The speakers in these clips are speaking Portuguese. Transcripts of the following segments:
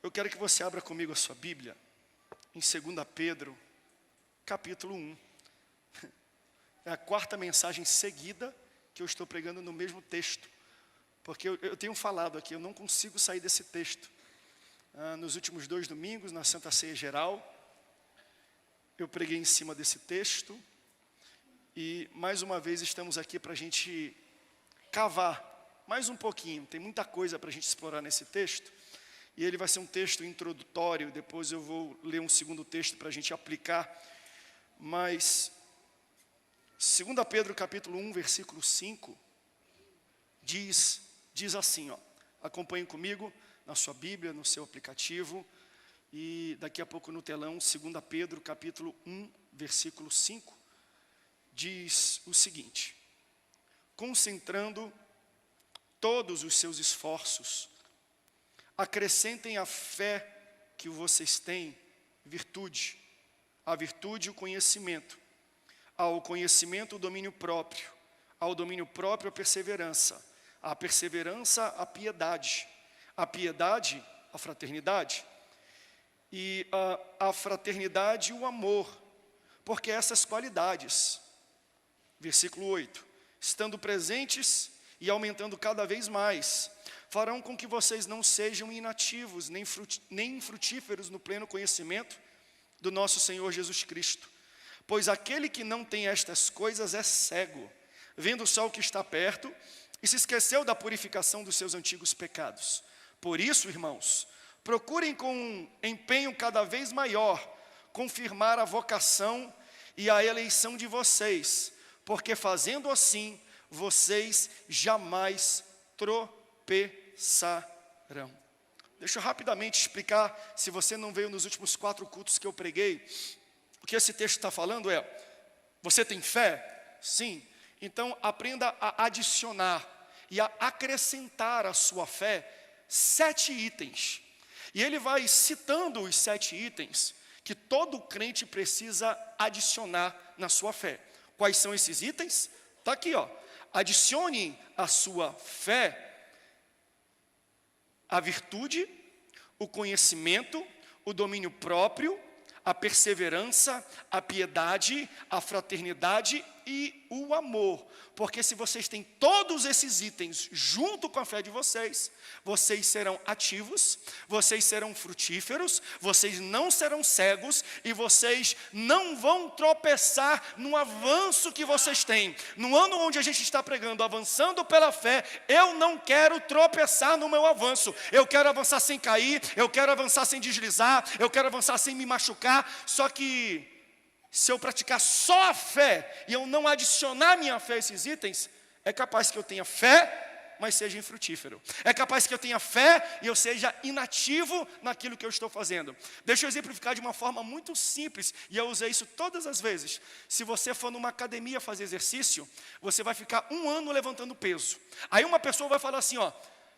Eu quero que você abra comigo a sua Bíblia, em 2 Pedro, capítulo 1. É a quarta mensagem seguida que eu estou pregando no mesmo texto. Porque eu tenho falado aqui, eu não consigo sair desse texto. Nos últimos 2 domingos, na Santa Ceia Geral, eu preguei em cima desse texto. E mais uma vez estamos aqui para a gente cavar mais um pouquinho. Tem muita coisa para a gente explorar nesse texto. E ele vai ser um texto introdutório, depois eu vou ler um segundo texto para a gente aplicar. Mas, 2 Pedro capítulo 1, versículo 5, diz assim, acompanhe comigo na sua Bíblia, no seu aplicativo, e daqui a pouco no telão, 2 Pedro capítulo 1, versículo 5, diz o seguinte: concentrando todos os seus esforços, acrescentem à fé que vocês têm virtude, à virtude o conhecimento, ao conhecimento o domínio próprio, ao domínio próprio a perseverança, à perseverança a piedade a fraternidade, e a fraternidade o amor, porque essas qualidades, versículo 8, estando presentes e aumentando cada vez mais, farão com que vocês não sejam inativos, nem infrutíferos no pleno conhecimento do nosso Senhor Jesus Cristo. Pois aquele que não tem estas coisas é cego, vendo só o que está perto, e se esqueceu da purificação dos seus antigos pecados. Por isso, irmãos, procurem com um empenho cada vez maior confirmar a vocação e a eleição de vocês, porque fazendo assim, vocês jamais tropeçarão. Deixa eu rapidamente explicar, se você não veio nos últimos 4 cultos que eu preguei, o que esse texto está falando é: você tem fé? Sim. Então aprenda a adicionar e a acrescentar à sua fé 7 itens. E ele vai citando os 7 itens que todo crente precisa adicionar na sua fé. Quais são esses itens? Está aqui, adicione à sua fé a virtude, o conhecimento, o domínio próprio, a perseverança, a piedade, a fraternidade e o amor. Porque se vocês têm todos esses itens junto com a fé de vocês, vocês serão ativos, vocês serão frutíferos, vocês não serão cegos e vocês não vão tropeçar no avanço que vocês têm. No ano onde a gente está pregando, avançando pela fé, eu não quero tropeçar no meu avanço. Eu quero avançar sem cair, eu quero avançar sem deslizar, eu quero avançar sem me machucar. Só que se eu praticar só a fé e eu não adicionar minha fé a esses itens, é capaz que eu tenha fé, mas seja infrutífero. É capaz que eu tenha fé e eu seja inativo naquilo que eu estou fazendo. Deixa eu exemplificar de uma forma muito simples, e eu usei isso todas as vezes. Se você for numa academia fazer exercício, você vai ficar 1 ano levantando peso. Aí uma pessoa vai falar assim,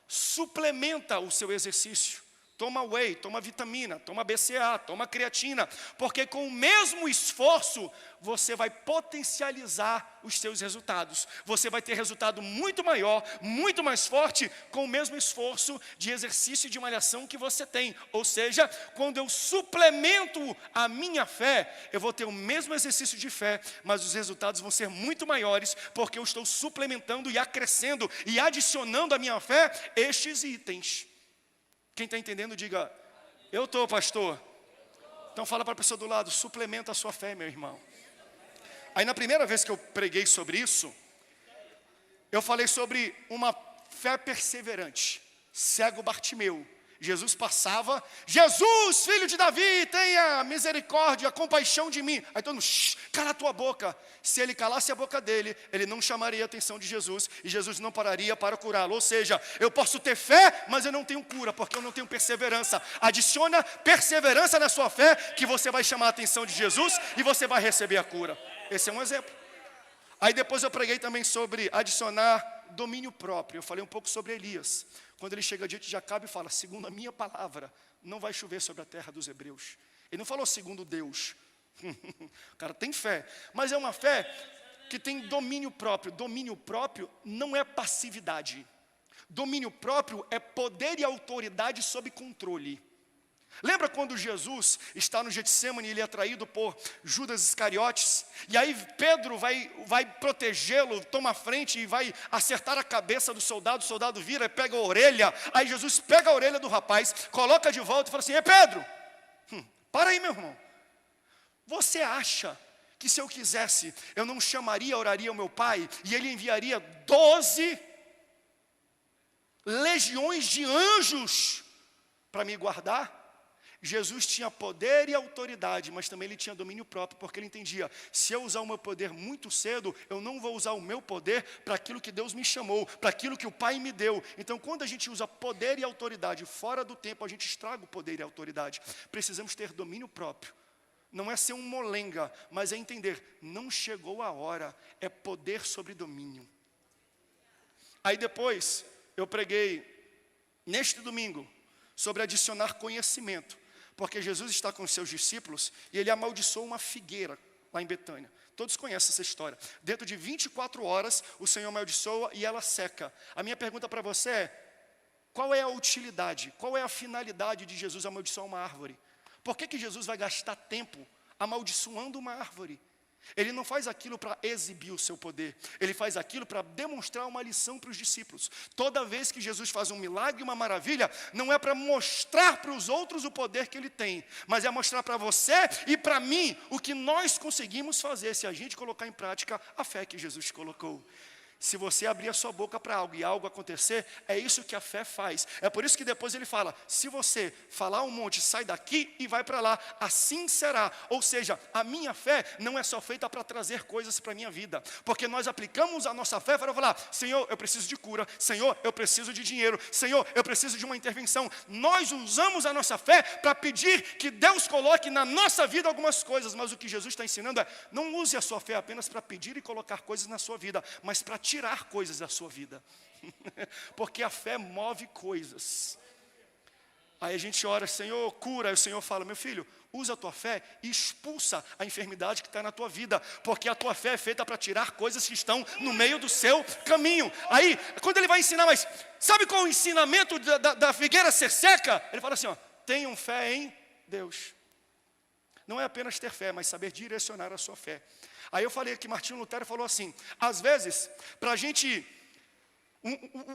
suplementa o seu exercício. Toma whey, toma vitamina, toma BCA, toma creatina, porque com o mesmo esforço, você vai potencializar os seus resultados. Você vai ter resultado muito maior, muito mais forte, com o mesmo esforço de exercício e de malhação que você tem. Ou seja, quando eu suplemento a minha fé, eu vou ter o mesmo exercício de fé, mas os resultados vão ser muito maiores, porque eu estou suplementando e acrescendo e adicionando à minha fé estes itens. Quem está entendendo, diga, eu estou, pastor. Então fala para a pessoa do lado, suplementa a sua fé, meu irmão. Aí na primeira vez que eu preguei sobre isso, eu falei sobre uma fé perseverante. Cego Bartimeu. Jesus passava, Jesus, filho de Davi, tenha misericórdia, compaixão de mim. Aí todo mundo, cala a tua boca. Se ele calasse a boca dele, ele não chamaria a atenção de Jesus, e Jesus não pararia para curá-lo. Ou seja, eu posso ter fé, mas eu não tenho cura, porque eu não tenho perseverança. Adiciona perseverança na sua fé, que você vai chamar a atenção de Jesus, e você vai receber a cura. Esse é um exemplo. Aí depois eu preguei também sobre adicionar domínio próprio. Eu falei um pouco sobre Elias. Quando ele chega diante de Acabe e fala, segundo a minha palavra, não vai chover sobre a terra dos hebreus. Ele não falou segundo Deus. O cara tem fé, mas é uma fé que tem domínio próprio. Domínio próprio não é passividade. Domínio próprio é poder e autoridade sob controle. Lembra quando Jesus está no Getsemane e ele é traído por Judas Iscariotes? E aí Pedro vai protegê-lo, toma a frente e vai acertar a cabeça do soldado. O soldado vira e pega a orelha. Aí Jesus pega a orelha do rapaz, coloca de volta e fala assim: é Pedro, para aí, meu irmão. Você acha que se eu quisesse, eu não chamaria, oraria ao meu pai, e ele enviaria 12 legiões de anjos para me guardar? Jesus tinha poder e autoridade, mas também ele tinha domínio próprio, porque ele entendia: se eu usar o meu poder muito cedo, eu não vou usar o meu poder para aquilo que Deus me chamou, para aquilo que o Pai me deu. Então, quando a gente usa poder e autoridade fora do tempo, a gente estraga o poder e a autoridade. Precisamos ter domínio próprio. Não é ser um molenga, mas é entender: não chegou a hora, é poder sobre domínio. Aí depois, eu preguei, neste domingo, sobre adicionar conhecimento. Porque Jesus está com os seus discípulos e ele amaldiçoou uma figueira lá em Betânia. Todos conhecem essa história. Dentro de 24 horas, o Senhor amaldiçoa e ela seca. A minha pergunta para você é: qual é a utilidade, qual é a finalidade de Jesus amaldiçoar uma árvore? Por que Jesus vai gastar tempo amaldiçoando uma árvore? Ele não faz aquilo para exibir o seu poder. Ele faz aquilo para demonstrar uma lição para os discípulos. Toda vez que Jesus faz um milagre, uma maravilha, não é para mostrar para os outros o poder que ele tem, mas é mostrar para você e para mim o que nós conseguimos fazer se a gente colocar em prática a fé que Jesus colocou. Se você abrir a sua boca para algo e algo acontecer, é isso que a fé faz. É por isso que depois ele fala: se você falar um monte, sai daqui e vai para lá, assim será. Ou seja, a minha fé não é só feita para trazer coisas para a minha vida, porque nós aplicamos a nossa fé para falar: Senhor, eu preciso de cura, Senhor, eu preciso de dinheiro, Senhor, eu preciso de uma intervenção. Nós usamos a nossa fé para pedir que Deus coloque na nossa vida algumas coisas, mas o que Jesus está ensinando é: não use a sua fé apenas para pedir e colocar coisas na sua vida, mas para tirar coisas da sua vida. Porque a fé move coisas. Aí a gente ora: Senhor, cura. Aí o Senhor fala: meu filho, usa a tua fé e expulsa a enfermidade que está na tua vida, porque a tua fé é feita para tirar coisas que estão no meio do seu caminho. Aí, quando ele vai ensinar, mas sabe qual é o ensinamento da figueira ser seca? Ele fala assim: ó, tenham fé em Deus. Não é apenas ter fé, mas saber direcionar a sua fé. Aí eu falei que Martinho Lutero falou assim: às vezes, para a gente,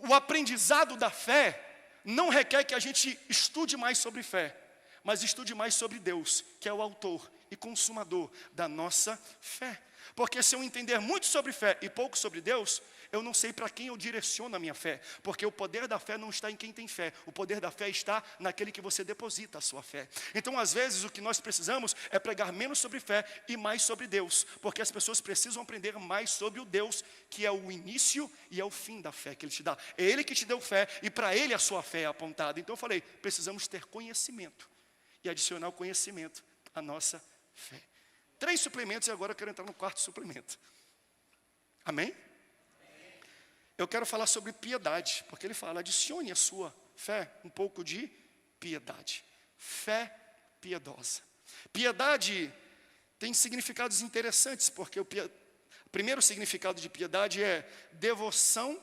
o aprendizado da fé não requer que a gente estude mais sobre fé, mas estude mais sobre Deus, que é o autor e consumador da nossa fé. Porque se eu entender muito sobre fé e pouco sobre Deus, eu não sei para quem eu direciono a minha fé, porque o poder da fé não está em quem tem fé, o poder da fé está naquele que você deposita a sua fé. Então, às vezes, o que nós precisamos é pregar menos sobre fé e mais sobre Deus, porque as pessoas precisam aprender mais sobre o Deus, que é o início e é o fim da fé que Ele te dá. É Ele que te deu fé e para Ele a sua fé é apontada. Então eu falei, precisamos ter conhecimento e adicionar o conhecimento à nossa fé. 3 suplementos e agora eu quero entrar no 4º suplemento. Amém? Eu quero falar sobre piedade, porque ele fala: adicione à sua fé um pouco de piedade. Fé piedosa. Piedade tem significados interessantes, porque o primeiro significado de piedade é devoção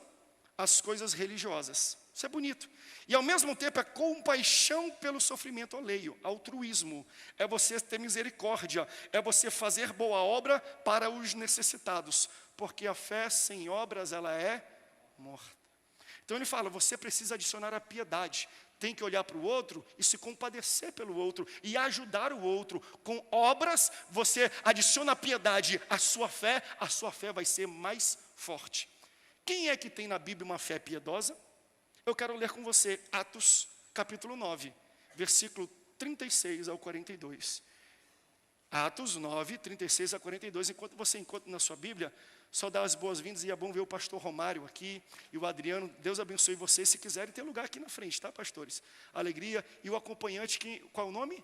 às coisas religiosas. Isso é bonito. E ao mesmo tempo é compaixão pelo sofrimento alheio, altruísmo. É você ter misericórdia, é você fazer boa obra para os necessitados. Porque a fé sem obras, ela é morta. Então ele fala: você precisa adicionar a piedade. Tem que olhar para o outro e se compadecer pelo outro e ajudar o outro. Com obras, você adiciona a piedade à sua fé, a sua fé vai ser mais forte. Quem é que tem na Bíblia uma fé piedosa? Eu quero ler com você Atos capítulo 9, versículo 36 ao 42. Atos 9, 36 a 42. Enquanto você encontra na sua Bíblia, só dá as boas-vindas, e é bom ver o pastor Romário aqui e o Adriano. Deus abençoe vocês. Se quiserem, tem lugar aqui na frente, tá, pastores? Alegria. E o acompanhante, qual é o nome?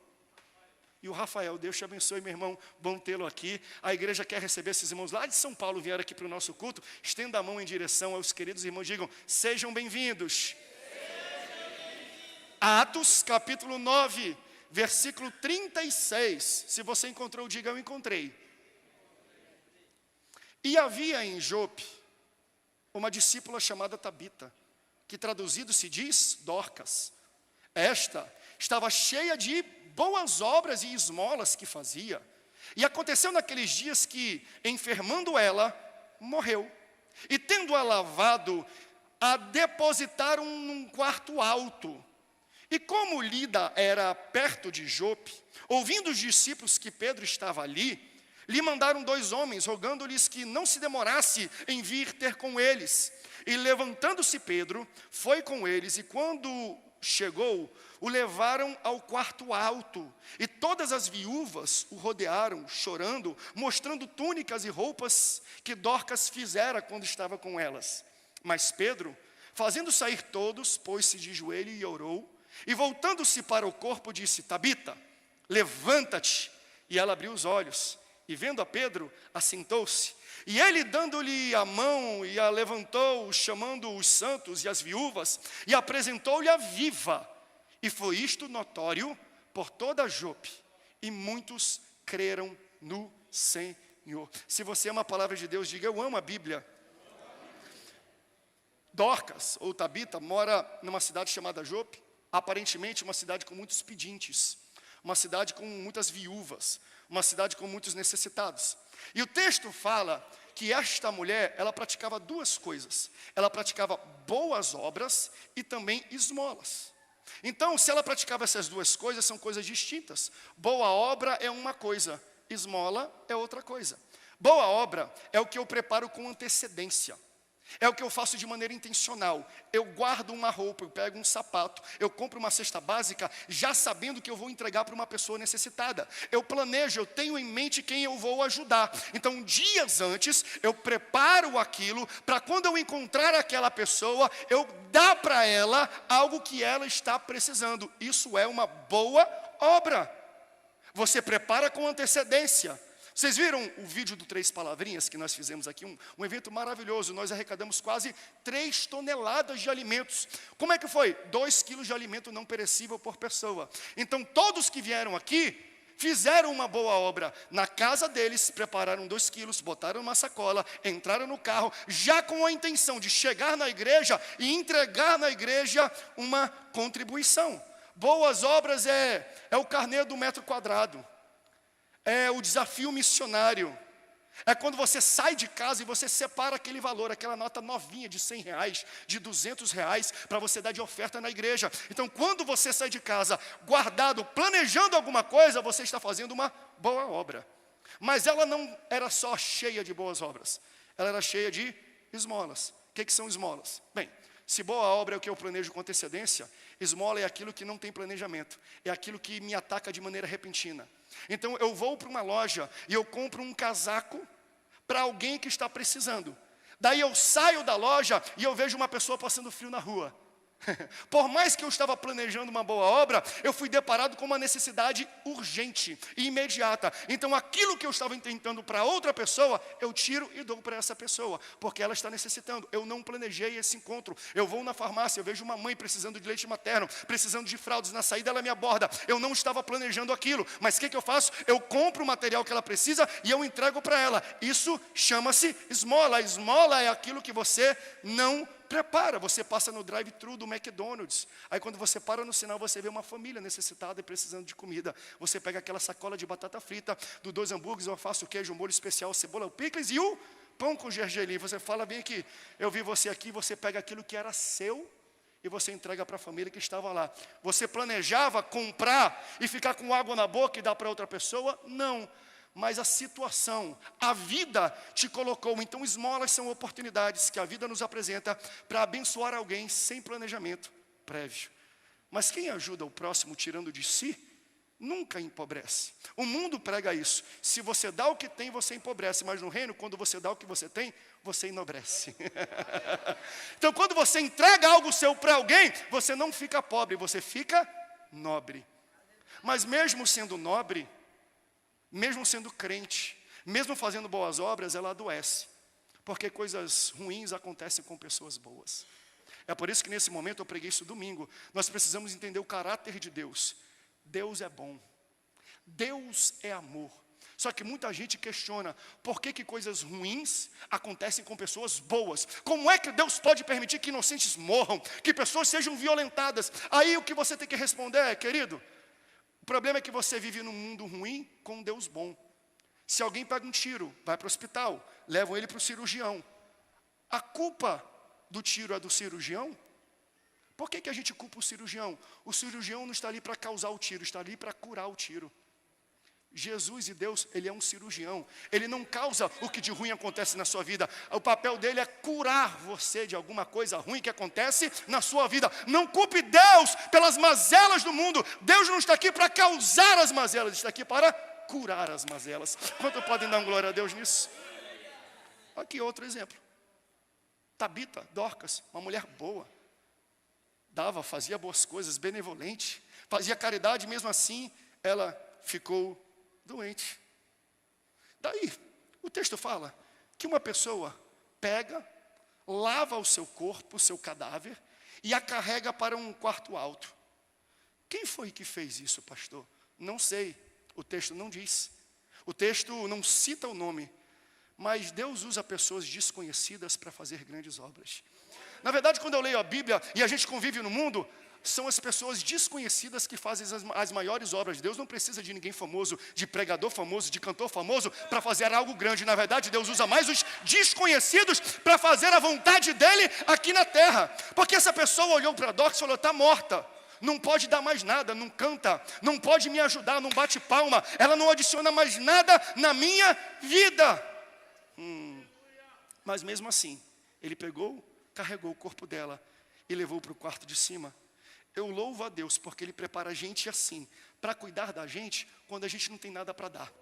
E o Rafael. Deus te abençoe, meu irmão, bom tê-lo aqui. A igreja quer receber esses irmãos lá de São Paulo, vieram aqui para o nosso culto. Estenda a mão em direção aos queridos irmãos, digam: sejam bem-vindos. Atos capítulo 9, versículo 36. Se você encontrou, diga: eu encontrei. E havia em Jope uma discípula chamada Tabita, que traduzido se diz Dorcas. Esta estava cheia de boas obras e esmolas que fazia. E aconteceu naqueles dias que, enfermando ela, morreu. E tendo-a lavado, a depositaram num quarto alto. E como Lida era perto de Jope, ouvindo os discípulos que Pedro estava ali, lhe mandaram 2 homens, rogando-lhes que não se demorasse em vir ter com eles. E levantando-se Pedro, foi com eles, e quando chegou, o levaram ao quarto alto. E todas as viúvas o rodearam, chorando, mostrando túnicas e roupas que Dorcas fizera quando estava com elas. Mas Pedro, fazendo sair todos, pôs-se de joelho e orou. E voltando-se para o corpo, disse: Tabita, levanta-te. E ela abriu os olhos. E vendo a Pedro, assentou-se. E ele, dando-lhe a mão, e a levantou, chamando os santos e as viúvas, e apresentou-lhe a viva. E foi isto notório por toda a Jope. E muitos creram no Senhor. Se você ama a palavra de Deus, diga: eu amo a Bíblia. Dorcas, ou Tabita, mora numa cidade chamada Jope. Aparentemente uma cidade com muitos pedintes, uma cidade com muitas viúvas, uma cidade com muitos necessitados. E o texto fala que esta mulher, ela praticava 2 coisas. Ela praticava boas obras e também esmolas. Então, se ela praticava essas 2 coisas, são coisas distintas. Boa obra é uma coisa, esmola é outra coisa. Boa obra é o que eu preparo com antecedência. É o que eu faço de maneira intencional. Eu guardo uma roupa, eu pego um sapato, eu compro uma cesta básica, já sabendo que eu vou entregar para uma pessoa necessitada. Eu planejo, eu tenho em mente quem eu vou ajudar. Então, dias antes, eu preparo aquilo, para quando eu encontrar aquela pessoa, eu dar para ela algo que ela está precisando. Isso é uma boa obra. Você prepara com antecedência. Vocês viram o vídeo do 3 Palavrinhas que nós fizemos aqui? Um evento maravilhoso. Nós arrecadamos quase 3 toneladas de alimentos. Como é que foi? 2 quilos de alimento não perecível por pessoa. Então, todos que vieram aqui fizeram uma boa obra. Na casa deles, prepararam 2 quilos, botaram numa sacola, entraram no carro, já com a intenção de chegar na igreja e entregar na igreja uma contribuição. Boas obras é o carnê do metro quadrado. É o desafio missionário. É quando você sai de casa e você separa aquele valor, aquela nota novinha de R$100, de R$200, para você dar de oferta na igreja. Então, quando você sai de casa guardado, planejando alguma coisa, você está fazendo uma boa obra. Mas ela não era só cheia de boas obras. Ela era cheia de esmolas. O que são esmolas? Bem, se boa obra é o que eu planejo com antecedência, esmola é aquilo que não tem planejamento. É aquilo que me ataca de maneira repentina. Então eu vou para uma loja e eu compro um casaco para alguém que está precisando. Daí eu saio da loja e eu vejo uma pessoa passando frio na rua. Por mais que eu estava planejando uma boa obra, eu fui deparado com uma necessidade urgente e imediata. Então aquilo que eu estava intentando para outra pessoa, eu tiro e dou para essa pessoa, porque ela está necessitando. Eu não planejei esse encontro. Eu vou na farmácia, eu vejo uma mãe precisando de leite materno, precisando de fraldas, na saída ela me aborda. Eu não estava planejando aquilo, mas o que eu faço? Eu compro o material que ela precisa e eu entrego para ela. Isso chama-se esmola. A esmola é aquilo que você não prepara. Você passa no drive-thru do McDonald's. Aí quando você para no sinal, você vê uma família necessitada e precisando de comida. Você pega aquela sacola de batata frita, do 2 hambúrgueres, eu faço o queijo, o molho especial, cebola, o picles e o pão com gergelim. Você fala: bem aqui, eu vi você aqui, você pega aquilo que era seu e você entrega para a família que estava lá. Você planejava comprar e ficar com água na boca e dar para outra pessoa? Não. Mas a situação, a vida te colocou. Então esmolas são oportunidades que a vida nos apresenta para abençoar alguém sem planejamento prévio. Mas quem ajuda o próximo tirando de si, nunca empobrece. O mundo prega isso. Se você dá o que tem, você empobrece. Mas no reino, quando você dá o que você tem, você enobrece. Então quando você entrega algo seu para alguém, você não fica pobre, você fica nobre. Mas mesmo sendo nobre, mesmo sendo crente, mesmo fazendo boas obras, ela adoece. Porque coisas ruins acontecem com pessoas boas. É por isso que nesse momento, eu preguei isso domingo, nós precisamos entender o caráter de Deus. Deus é bom. Deus é amor. Só que muita gente questiona por que coisas ruins acontecem com pessoas boas. Como é que Deus pode permitir que inocentes morram, que pessoas sejam violentadas? Aí o que você tem que responder é, querido, o problema é que você vive num mundo ruim com um Deus bom. Se alguém pega um tiro, vai para o hospital, levam ele para o cirurgião. A culpa do tiro é do cirurgião? Por que a gente culpa o cirurgião? O cirurgião não está ali para causar o tiro, está ali para curar o tiro. Jesus e Deus, Ele é um cirurgião. Ele não causa o que de ruim acontece na sua vida. O papel dele é curar você de alguma coisa ruim que acontece na sua vida. Não culpe Deus pelas mazelas do mundo. Deus não está aqui para causar as mazelas, está aqui para curar as mazelas. Quanto podem dar glória a Deus nisso? Aqui outro exemplo. Tabita, Dorcas, uma mulher boa. Dava, fazia boas coisas, benevolente, fazia caridade, mesmo assim, ela ficou doente. Daí, o texto fala que uma pessoa pega, lava o seu corpo, o seu cadáver, e a carrega para um quarto alto. Quem foi que fez isso, pastor? Não sei, o texto não diz. O texto não cita o nome, mas Deus usa pessoas desconhecidas para fazer grandes obras. Na verdade, quando eu leio a Bíblia e a gente convive no mundo, são as pessoas desconhecidas que fazem as maiores obras. Deus não precisa de ninguém famoso, de pregador famoso, de cantor famoso para fazer algo grande. Na verdade, Deus usa mais os desconhecidos para fazer a vontade dEle aqui na terra. Porque essa pessoa olhou para Dorcas e falou, está morta. Não pode dar mais nada, não canta, não pode me ajudar, não bate palma. Ela não adiciona mais nada na minha vida. Mas mesmo assim, ele pegou, carregou o corpo dela e levou para o quarto de cima. Eu louvo a Deus porque Ele prepara a gente assim, para cuidar da gente quando a gente não tem nada para dar.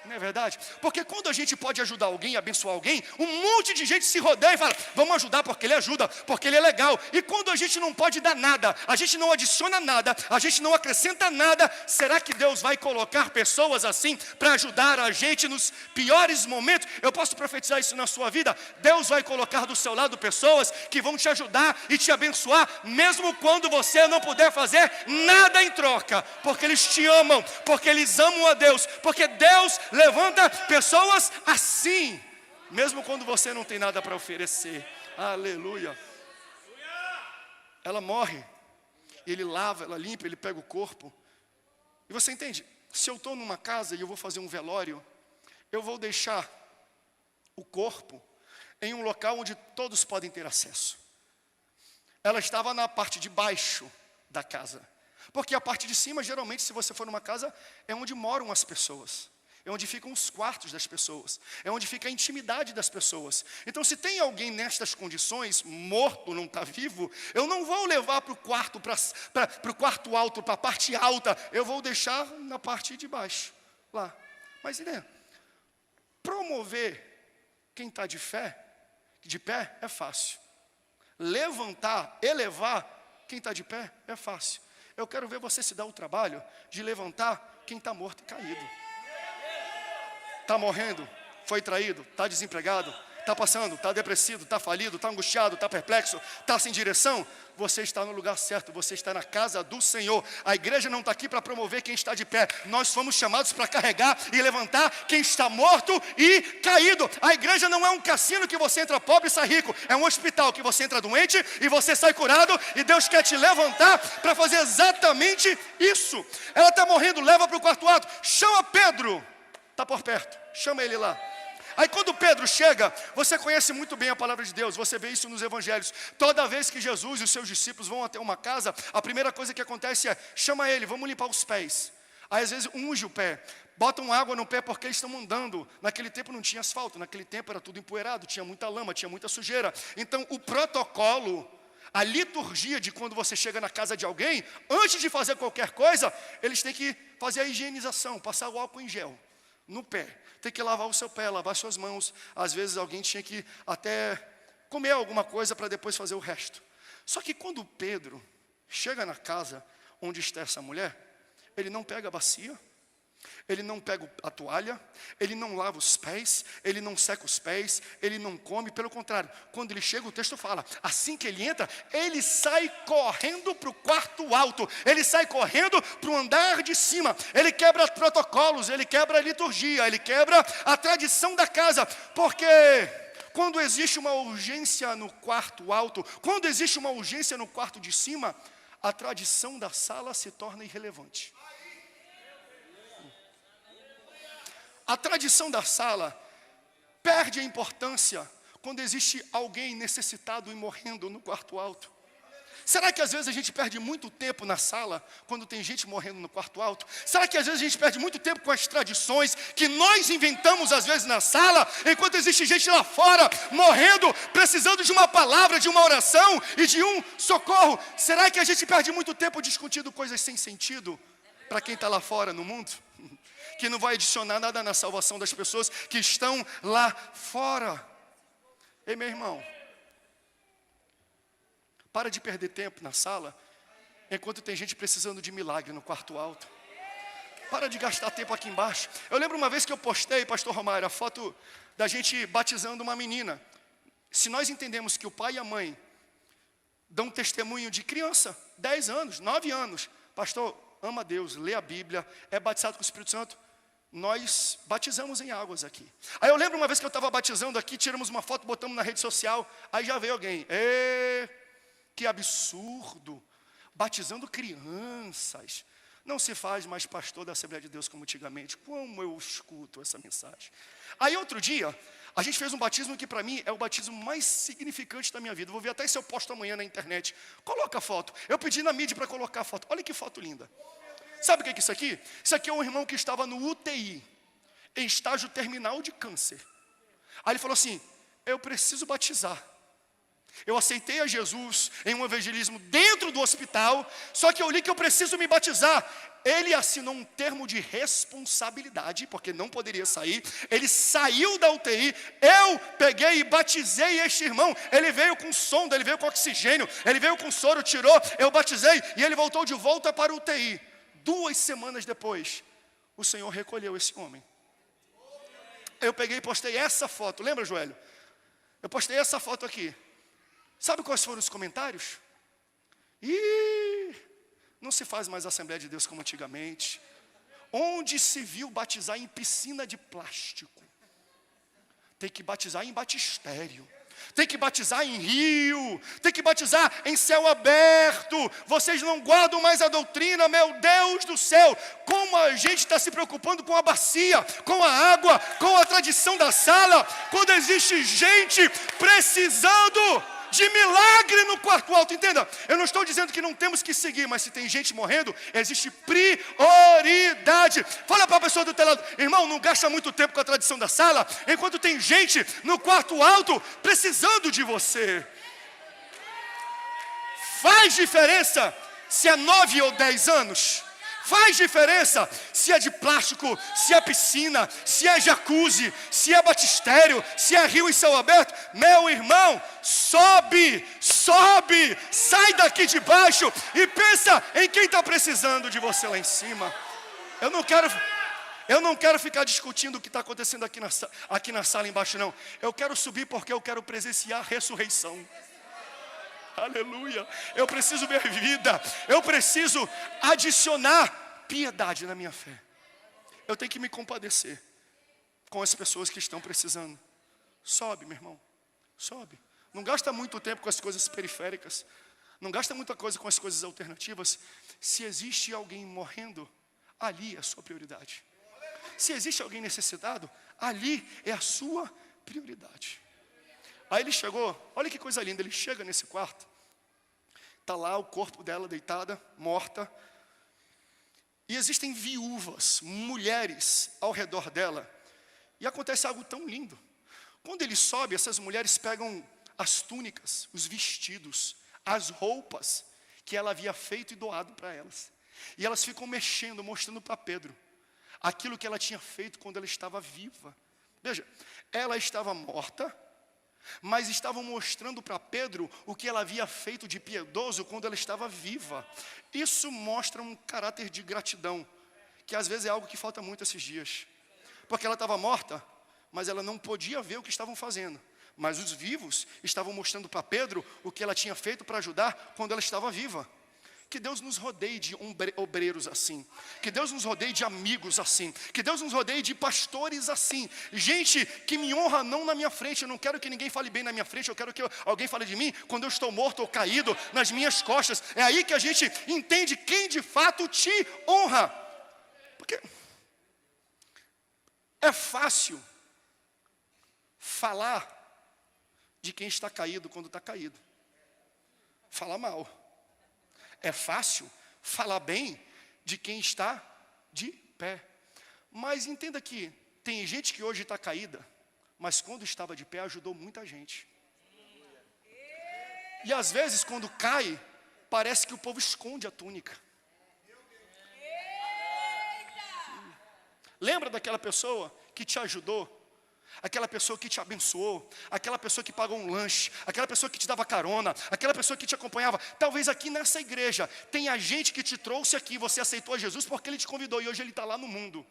Não é verdade? Porque quando a gente pode ajudar alguém, abençoar alguém, um monte de gente se rodeia e fala, vamos ajudar porque ele ajuda, porque ele é legal. E quando a gente não pode dar nada, a gente não adiciona nada, a gente não acrescenta nada, será que Deus vai colocar pessoas assim para ajudar a gente nos piores momentos? Eu posso profetizar isso na sua vida? Deus vai colocar do seu lado pessoas que vão te ajudar e te abençoar, mesmo quando você não puder fazer nada em troca, porque eles te amam, porque eles amam a Deus, porque Deus levanta pessoas assim, mesmo quando você não tem nada para oferecer. Aleluia. Ela morre, ele lava, ela limpa, ele pega o corpo. E você entende? Se eu estou numa casa e eu vou fazer um velório, eu vou deixar o corpo em um local onde todos podem ter acesso. Ela estava na parte de baixo da casa, porque a parte de cima, geralmente, se você for numa casa, é onde moram as pessoas. É onde ficam os quartos das pessoas. É onde fica a intimidade das pessoas. Então, se tem alguém nestas condições, morto, não está vivo, eu não vou levar para o quarto, para o quarto alto, para a parte alta. Eu vou deixar na parte de baixo, lá. Mas, promover quem está de pé, é fácil. Levantar, elevar quem está de pé, é fácil. Eu quero ver você se dar o trabalho de levantar quem está morto e caído. Está morrendo, foi traído, está desempregado, está passando, está depressivo, está falido, está angustiado, está perplexo, está sem direção. Você está no lugar certo, você está na casa do Senhor. A igreja não está aqui para promover quem está de pé. Nós fomos chamados para carregar e levantar quem está morto e caído. A igreja não é um cassino que você entra pobre e sai rico. É um hospital que você entra doente e você sai curado. E Deus quer te levantar para fazer exatamente isso. Ela está morrendo, leva para o quarto alto. Chama Pedro. Está por perto, chama ele lá. Aí quando Pedro chega, você conhece muito bem a palavra de Deus, você vê isso nos evangelhos. Toda vez que Jesus e os seus discípulos vão até uma casa, a primeira coisa que acontece é, chama ele, vamos limpar os pés. Aí às vezes unge o pé, botam água no pé porque eles estão andando. Naquele tempo não tinha asfalto, naquele tempo era tudo empoeirado, tinha muita lama, tinha muita sujeira. Então o protocolo, a liturgia de quando você chega na casa de alguém, antes de fazer qualquer coisa, eles têm que fazer a higienização, passar o álcool em gel no pé, tem que lavar o seu pé, lavar suas mãos. Às vezes alguém tinha que até comer alguma coisa para depois fazer o resto. Só que quando Pedro chega na casa onde está essa mulher, ele não pega a bacia, Ele não pega a toalha, ele não lava os pés, ele não seca os pés, ele não come. Pelo contrário, quando ele chega, o texto fala, assim que ele entra, ele sai correndo para o quarto alto, ele sai correndo para o andar de cima, ele quebra protocolos, ele quebra a liturgia, ele quebra a tradição da casa, porque quando existe uma urgência no quarto alto, quando existe uma urgência no quarto de cima, a tradição da sala se torna irrelevante. A tradição da sala perde a importância quando existe alguém necessitado e morrendo no quarto alto. Será que às vezes a gente perde muito tempo na sala quando tem gente morrendo no quarto alto? Será que às vezes a gente perde muito tempo com as tradições que nós inventamos às vezes na sala, enquanto existe gente lá fora morrendo, precisando de uma palavra, de uma oração e de um socorro? Será que a gente perde muito tempo discutindo coisas sem sentido para quem está lá fora no mundo? Que não vai adicionar nada na salvação das pessoas que estão lá fora. Ei, meu irmão, para de perder tempo na sala, enquanto tem gente precisando de milagre no quarto alto. Para de gastar tempo aqui embaixo. Eu lembro uma vez que eu postei, pastor Romário, a foto da gente batizando uma menina. Se nós entendemos que o pai e a mãe dão testemunho de criança, 10 anos, 9 anos, pastor, ama a Deus, lê a Bíblia, é batizado com o Espírito Santo, nós batizamos em águas aqui. Aí eu lembro uma vez que eu estava batizando aqui, tiramos uma foto, botamos na rede social, aí já veio alguém, que absurdo, batizando crianças, não se faz mais pastor da Assembleia de Deus como antigamente. Como eu escuto essa mensagem. Aí outro dia, a gente fez um batismo que para mim é o batismo mais significante da minha vida. Vou ver até se eu posto amanhã na internet. Coloca a foto. Eu pedi na mídia para colocar a foto. Olha que foto linda. Sabe o que é isso aqui? Isso aqui é um irmão que estava no UTI, em estágio terminal de câncer. Aí ele falou assim, eu preciso batizar. Eu aceitei a Jesus em um evangelismo dentro do hospital, só que eu li que eu preciso me batizar. Ele assinou um termo de responsabilidade, porque não poderia sair. Ele saiu da UTI, eu peguei e batizei este irmão. Ele veio com sonda, ele veio com oxigênio, ele veio com soro, tirou, eu batizei e ele voltou de volta para a UTI. 2 semanas depois, o Senhor recolheu esse homem. Eu peguei e postei essa foto, lembra, Joelho? Eu postei essa foto aqui. Sabe quais foram os comentários? Não se faz mais Assembleia de Deus como antigamente. Onde se viu batizar em piscina de plástico? Tem que batizar em batistério. Tem que batizar em rio, tem que batizar em céu aberto. Vocês não guardam mais a doutrina, meu Deus do céu. Como a gente está se preocupando com a bacia, com a água, com a tradição da sala, quando existe gente precisando de milagre no quarto alto. Entenda, eu não estou dizendo que não temos que seguir, mas se tem gente morrendo, existe prioridade. Fala para a pessoa do teu lado, irmão, não gasta muito tempo com a tradição da sala, enquanto tem gente no quarto alto precisando de você. Faz diferença se é 9 ou 10 anos. Faz diferença se é de plástico, se é piscina, se é jacuzzi, se é batistério, se é rio em céu aberto. Meu irmão, sobe, sai daqui de baixo e pensa em quem está precisando de você lá em cima. Eu não quero ficar discutindo o que está acontecendo aqui na sala embaixo, não. Eu quero subir porque eu quero presenciar a ressurreição. Aleluia, eu preciso ver vida, eu preciso adicionar piedade na minha fé. Eu tenho que me compadecer com as pessoas que estão precisando. Sobe, meu irmão, sobe. Não gasta muito tempo com as coisas periféricas, não gasta muita coisa com as coisas alternativas. Se existe alguém morrendo, ali é a sua prioridade. Se existe alguém necessitado, ali é a sua prioridade. Aí ele chegou, olha que coisa linda, ele chega nesse quarto, está lá o corpo dela deitada, morta, e existem viúvas, mulheres ao redor dela, e acontece algo tão lindo. Quando ele sobe, essas mulheres pegam as túnicas, os vestidos, as roupas que ela havia feito e doado para elas, e elas ficam mexendo, mostrando para Pedro aquilo que ela tinha feito quando ela estava viva. Veja, ela estava morta, mas estavam mostrando para Pedro o que ela havia feito de piedoso quando ela estava viva. Isso mostra um caráter de gratidão que às vezes é algo que falta muito esses dias. Porque ela estava morta, mas ela não podia ver o que estavam fazendo. Mas os vivos estavam mostrando para Pedro o que ela tinha feito para ajudar quando ela estava viva. Que Deus nos rodeie de obreiros assim. Que Deus nos rodeie de amigos assim. Que Deus nos rodeie de pastores assim. Gente que me honra não na minha frente. Eu não quero que ninguém fale bem na minha frente. Eu quero que alguém fale de mim quando eu estou morto ou caído nas minhas costas. É aí que a gente entende quem de fato te honra. Porque é fácil falar de quem está caído quando está caído. Falar mal. É fácil falar bem de quem está de pé. Mas entenda que tem gente que hoje está caída, mas quando estava de pé ajudou muita gente. E às vezes quando cai, parece que o povo esconde a túnica. Lembra daquela pessoa que te ajudou? Aquela pessoa que te abençoou, aquela pessoa que pagou um lanche, aquela pessoa que te dava carona, aquela pessoa que te acompanhava. Talvez aqui nessa igreja tenha gente que te trouxe aqui, você aceitou a Jesus porque Ele te convidou e hoje Ele está lá no mundo.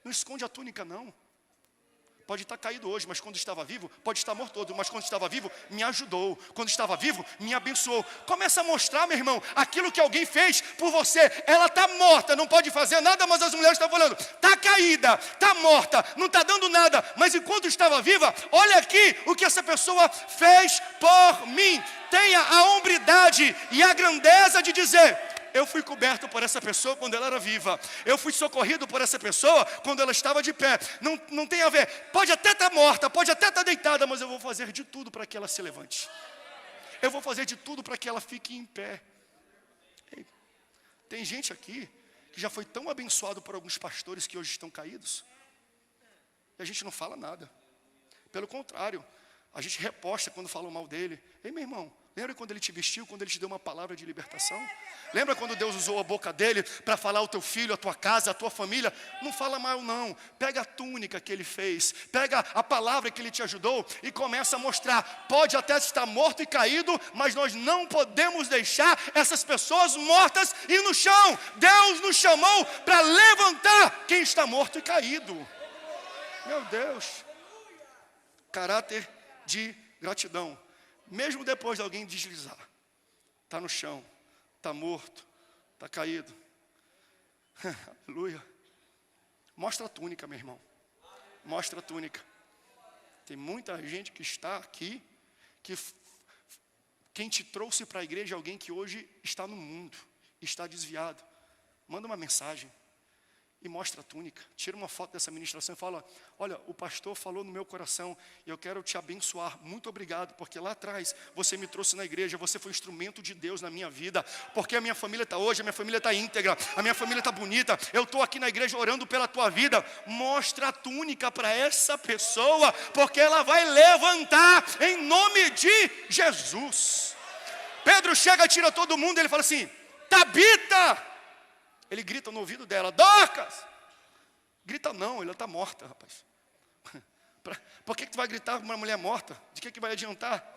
Não esconde a túnica não. Pode estar caído hoje, mas quando estava vivo, pode estar morto todo, mas quando estava vivo, me ajudou. Quando estava vivo, me abençoou. Começa a mostrar, meu irmão, aquilo que alguém fez por você. Ela está morta, não pode fazer nada, mas as mulheres estão falando, está caída, está morta, não está dando nada. Mas enquanto estava viva, olha aqui o que essa pessoa fez por mim. Tenha a hombridade e a grandeza de dizer, eu fui coberto por essa pessoa quando ela era viva. Eu fui socorrido por essa pessoa quando ela estava de pé. Não tem a ver. Pode até estar morta, pode até estar deitada, mas eu vou fazer de tudo para que ela se levante. Eu vou fazer de tudo para que ela fique em pé. Tem gente aqui que já foi tão abençoado por alguns pastores que hoje estão caídos. E a gente não fala nada. Pelo contrário, a gente reposta quando falam mal dele. Ei, meu irmão, lembra quando ele te vestiu, quando ele te deu uma palavra de libertação? Lembra quando Deus usou a boca dele para falar ao teu filho, a tua casa, a tua família? Não fala mal não, pega a túnica que ele fez, pega a palavra que ele te ajudou e começa a mostrar. Pode até estar morto e caído, mas nós não podemos deixar essas pessoas mortas e no chão. Deus nos chamou para levantar quem está morto e caído. Meu Deus. Caráter de gratidão. Mesmo depois de alguém deslizar, está no chão, está morto, está caído. Aleluia. Mostra a túnica, meu irmão. Mostra a túnica. Tem muita gente que está aqui, que quem te trouxe para a igreja é alguém que hoje está no mundo, está desviado. Manda uma mensagem e mostra a túnica. Tira uma foto dessa ministração e fala, olha, o pastor falou no meu coração e eu quero te abençoar. Muito obrigado, porque lá atrás você me trouxe na igreja, você foi instrumento de Deus na minha vida, porque a minha família está hoje, a minha família está íntegra, a minha família está bonita, eu estou aqui na igreja orando pela tua vida. Mostra a túnica para essa pessoa, porque ela vai levantar em nome de Jesus. Pedro chega, tira todo mundo e ele fala assim, Tabita! Ele grita no ouvido dela, Dorcas! Grita não, ela está morta, rapaz. Por que tu vai gritar com uma mulher morta? De que vai adiantar?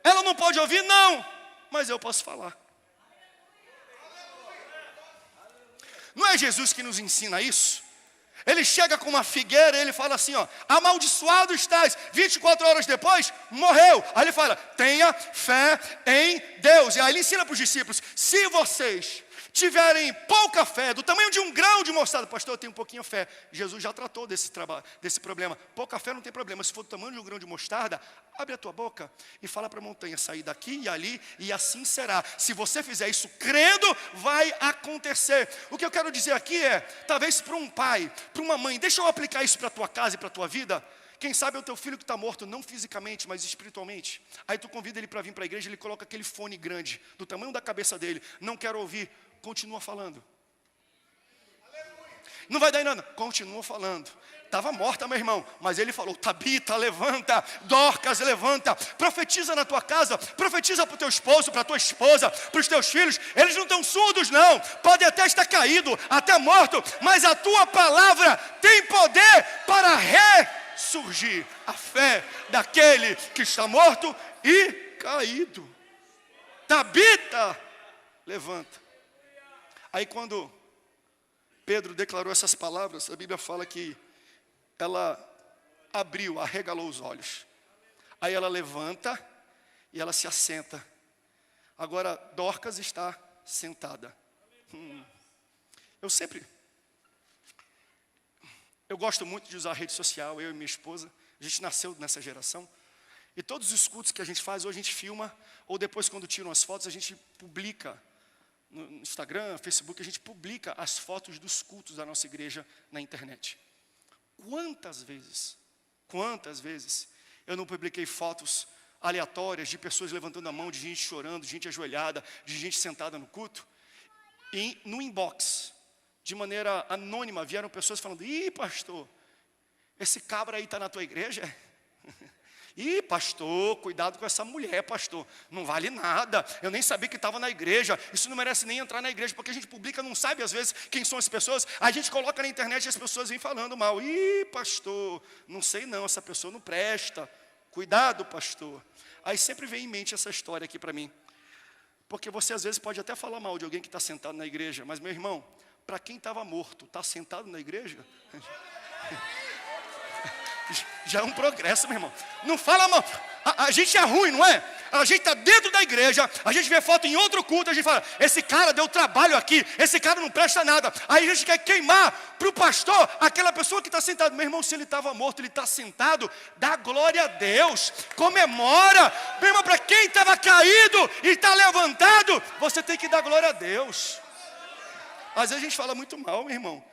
Ela não pode ouvir? Não, mas eu posso falar. Não é Jesus que nos ensina isso? Ele chega com uma figueira e ele fala assim, ó, amaldiçoado estás. 24 horas depois, morreu. Aí ele fala, tenha fé em Deus. E aí ele ensina para os discípulos, se vocês tiverem pouca fé, do tamanho de um grão de mostarda, pastor, eu tenho um pouquinho de fé. Jesus já tratou desse problema. Pouca fé não tem problema. Se for do tamanho de um grão de mostarda, abre a tua boca e fala para a montanha, sair daqui e ali, e assim será. Se você fizer isso crendo, vai acontecer. O que eu quero dizer aqui é, talvez para um pai, para uma mãe, deixa eu aplicar isso para a tua casa e para a tua vida. Quem sabe é o teu filho que está morto, não fisicamente, mas espiritualmente. Aí tu convida ele para vir para a igreja, ele coloca aquele fone grande, do tamanho da cabeça dele. Não quero ouvir. Continua falando. Não vai dar em nada. Continua falando. Estava morta, meu irmão, mas ele falou, Tabita, levanta, Dorcas, levanta. Profetiza na tua casa, profetiza para o teu esposo, para a tua esposa, para os teus filhos. Eles não estão surdos não, pode até estar caído, até morto, mas a tua palavra tem poder para ressurgir a fé daquele que está morto e caído. Tabita, levanta. Aí quando Pedro declarou essas palavras, a Bíblia fala que ela abriu, arregalou os olhos. Aí ela levanta e ela se assenta. Agora Dorcas está sentada. Eu gosto muito de usar a rede social, eu e minha esposa. A gente nasceu nessa geração. E todos os cultos que a gente faz, ou a gente filma, ou depois quando tiram as fotos, a gente publica. No Instagram, Facebook, a gente publica as fotos dos cultos da nossa igreja na internet. Quantas vezes eu não publiquei fotos aleatórias de pessoas levantando a mão, de gente chorando, de gente ajoelhada, de gente sentada no culto. E no inbox, de maneira anônima, vieram pessoas falando: ih, pastor, esse cabra aí está na tua igreja? Ih, pastor, cuidado com essa mulher, pastor, não vale nada, eu nem sabia que estava na igreja, isso não merece nem entrar na igreja, porque a gente publica, não sabe às vezes quem são as pessoas, a gente coloca na internet e as pessoas vêm falando mal. Ih, pastor, não sei não, essa pessoa não presta, cuidado, pastor. Aí sempre vem em mente essa história aqui para mim, porque você às vezes pode até falar mal de alguém que está sentado na igreja, mas meu irmão, para quem estava morto, está sentado na igreja? Já é um progresso, meu irmão. Não fala mal. A gente é ruim, não é? A gente está dentro da igreja, a gente vê foto em outro culto, a gente fala: esse cara deu trabalho aqui, esse cara não presta nada. Aí a gente quer queimar para o pastor aquela pessoa que está sentada. Meu irmão, se ele estava morto, ele está sentado, dá glória a Deus, comemora. Meu irmão, para quem estava caído e está levantado, você tem que dar glória a Deus. Às vezes a gente fala muito mal, meu irmão.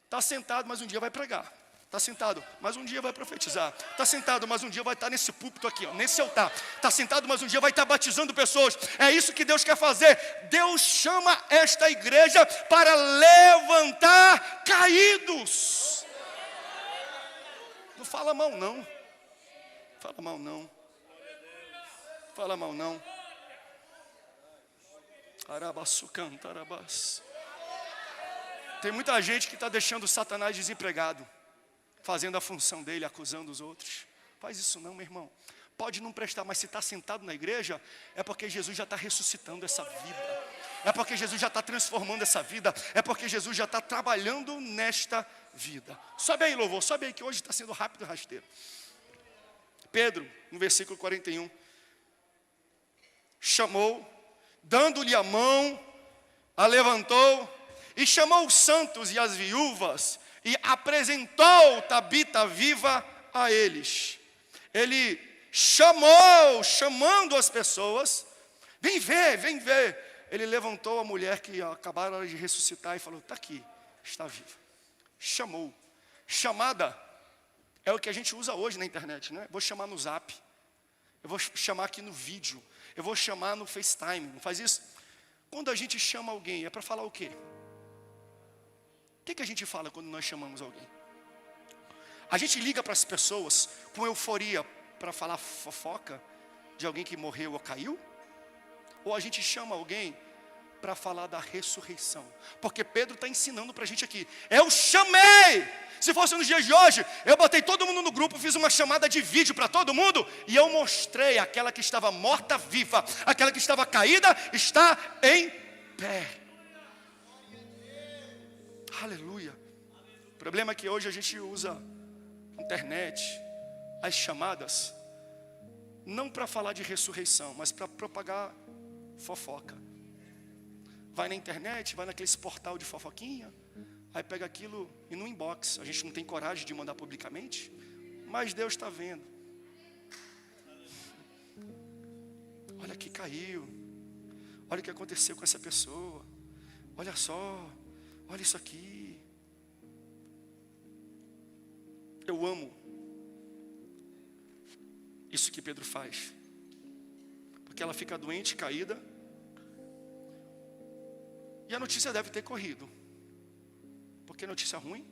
Está sentado, mas um dia vai pregar. Está sentado, mas um dia vai profetizar. Está sentado, mas um dia vai estar nesse púlpito aqui, ó, nesse altar. Está sentado, mas um dia vai estar batizando pessoas. É isso que Deus quer fazer. Deus chama esta igreja para levantar caídos. Não fala mal não. Fala mal não. Fala mal não. Arabaçucan, tarabás. Tem muita gente que está deixando Satanás desempregado, fazendo a função dele, acusando os outros. Faz isso não, meu irmão. Pode não prestar, mas se está sentado na igreja, é porque Jesus já está ressuscitando essa vida. É porque Jesus já está transformando essa vida. É porque Jesus já está trabalhando nesta vida. Sobe aí, louvor, sobe aí, que hoje está sendo rápido e rasteiro. Pedro, no versículo 41, chamou, dando-lhe a mão, a levantou, e chamou os santos e as viúvas, e apresentou Tabita viva a eles. Ele chamando as pessoas: vem ver, vem ver. Ele levantou a mulher que acabaram de ressuscitar e falou: está aqui, está viva. Chamou. Chamada é o que a gente usa hoje na internet, né? Vou chamar no Zap, eu vou chamar aqui no vídeo, eu vou chamar no FaceTime. Não faz isso? Quando a gente chama alguém, é para falar o quê? O que a gente fala quando nós chamamos alguém? A gente liga para as pessoas com euforia para falar fofoca de alguém que morreu ou caiu? Ou a gente chama alguém para falar da ressurreição? Porque Pedro está ensinando para a gente aqui. Eu chamei! Se fosse nos dias de hoje, eu botei todo mundo no grupo, fiz uma chamada de vídeo para todo mundo, e eu mostrei aquela que estava morta viva, aquela que estava caída está em pé. Aleluia. O problema é que hoje a gente usa internet, as chamadas, não para falar de ressurreição, mas para propagar fofoca. Vai na internet, vai naquele portal de fofoquinha, aí pega aquilo e no inbox. A gente não tem coragem de mandar publicamente, mas Deus está vendo. Olha que caiu, olha o que aconteceu com essa pessoa, olha só. Olha isso aqui. Eu amo isso que Pedro faz. Porque ela fica doente, caída. E a notícia deve ter corrido. Porque notícia ruim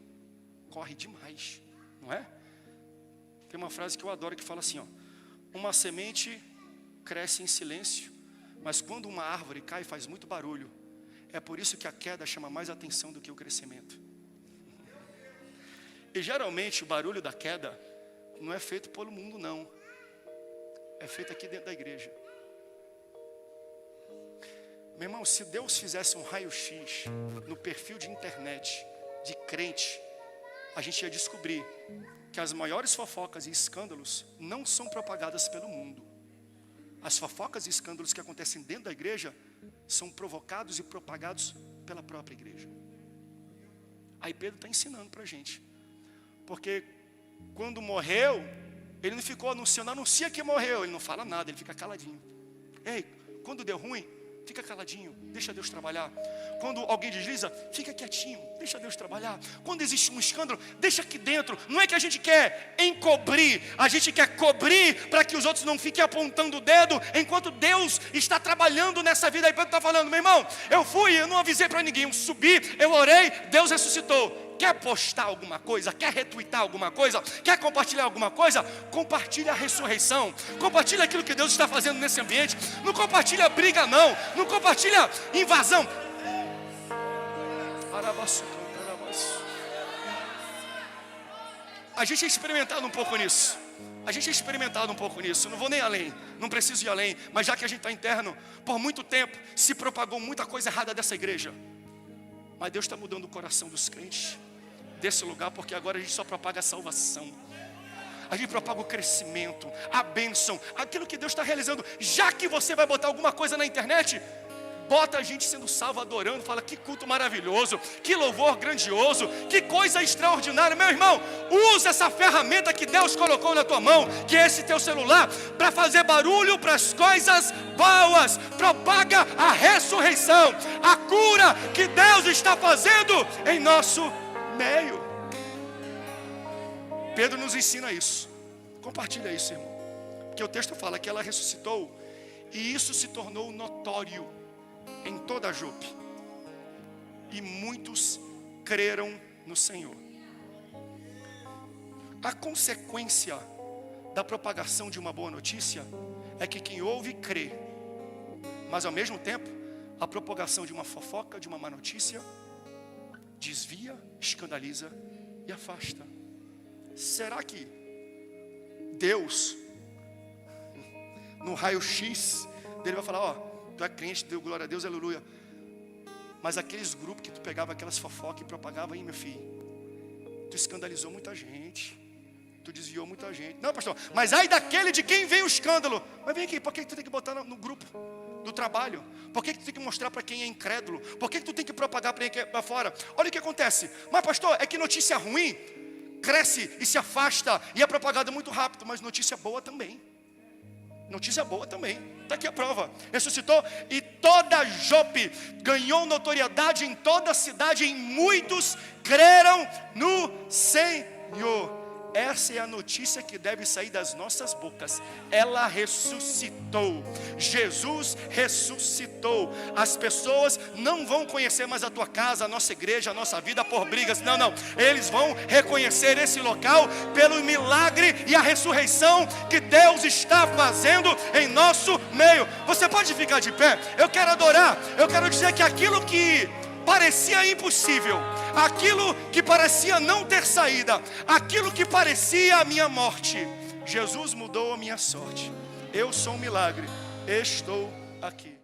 corre demais, não é? Tem uma frase que eu adoro que fala assim, ó: uma semente cresce em silêncio, mas quando uma árvore cai faz muito barulho. É por isso que a queda chama mais atenção do que o crescimento. E geralmente o barulho da queda não é feito pelo mundo não. É feito aqui dentro da igreja. Meu irmão, se Deus fizesse um raio-x no perfil de internet de crente, a gente ia descobrir que as maiores fofocas e escândalos não são propagadas pelo mundo. As fofocas e escândalos que acontecem dentro da igreja são provocados e propagados pela própria igreja. Aí Pedro está ensinando para a gente. Porque quando morreu, ele não ficou anunciando, anuncia que morreu. Ele não fala nada, ele fica caladinho. Ei, quando deu ruim, fica caladinho, deixa Deus trabalhar. Quando alguém desliza, fica quietinho, deixa Deus trabalhar. Quando existe um escândalo, deixa aqui dentro. Não é que a gente quer encobrir, a gente quer cobrir para que os outros não fiquem apontando o dedo, enquanto Deus está trabalhando nessa vida. Aí Pedro está falando, meu irmão, eu não avisei para ninguém, eu subi, eu orei, Deus ressuscitou. Quer postar alguma coisa, quer retweetar alguma coisa, quer compartilhar alguma coisa, compartilha a ressurreição, compartilha aquilo que Deus está fazendo nesse ambiente. Não compartilha briga não compartilha invasão. A gente é experimentado um pouco nisso. Não vou nem além, não preciso ir além. Mas já que a gente está interno, por muito tempo se propagou muita coisa errada dessa igreja. Mas Deus está mudando o coração dos crentes desse lugar, porque agora a gente só propaga a salvação. A gente propaga o crescimento, a bênção, aquilo que Deus está realizando. Já que você vai botar alguma coisa na internet, bota a gente sendo salvo, adorando, fala que culto maravilhoso, que louvor grandioso, que coisa extraordinária. Meu irmão, usa essa ferramenta que Deus colocou na tua mão, que é esse teu celular, para fazer barulho para as coisas boas. Propaga a ressurreição, a cura que Deus está fazendo em nosso meio. Pedro nos ensina isso. Compartilha isso, irmão, porque o texto fala que ela ressuscitou e isso se tornou notório em toda a Jope, e muitos creram no Senhor. A consequência da propagação de uma boa notícia é que quem ouve crê, mas ao mesmo tempo a propagação de uma fofoca, de uma má notícia, desvia, escandaliza e afasta. Será que Deus, no raio-x dele, vai falar, ó, tu é crente, deu glória a Deus, aleluia, mas aqueles grupos que tu pegava aquelas fofocas e propagava aí, meu filho, tu escandalizou muita gente, tu desviou muita gente. Não, pastor, mas aí daquele de quem vem o escândalo. Mas vem aqui, por que tu tem que botar no grupo do trabalho? Por que tu tem que mostrar para quem é incrédulo? Por que tu tem que propagar para quem é para fora? Olha o que acontece. Mas pastor, é que notícia ruim cresce e se afasta e é propagada muito rápido, mas notícia boa também. Notícia boa também. Está aqui a prova. Ressuscitou e toda Jope ganhou notoriedade em toda a cidade, e muitos creram no Senhor. Essa é a notícia que deve sair das nossas bocas. Ela ressuscitou. Jesus ressuscitou. As pessoas não vão conhecer mais a tua casa, a nossa igreja, a nossa vida por brigas. Não. Eles vão reconhecer esse local pelo milagre e a ressurreição que Deus está fazendo em nosso meio. Você pode ficar de pé? Eu quero adorar. Eu quero dizer que aquilo que parecia impossível, aquilo que parecia não ter saída, aquilo que parecia a minha morte, Jesus mudou a minha sorte. Eu sou um milagre, estou aqui.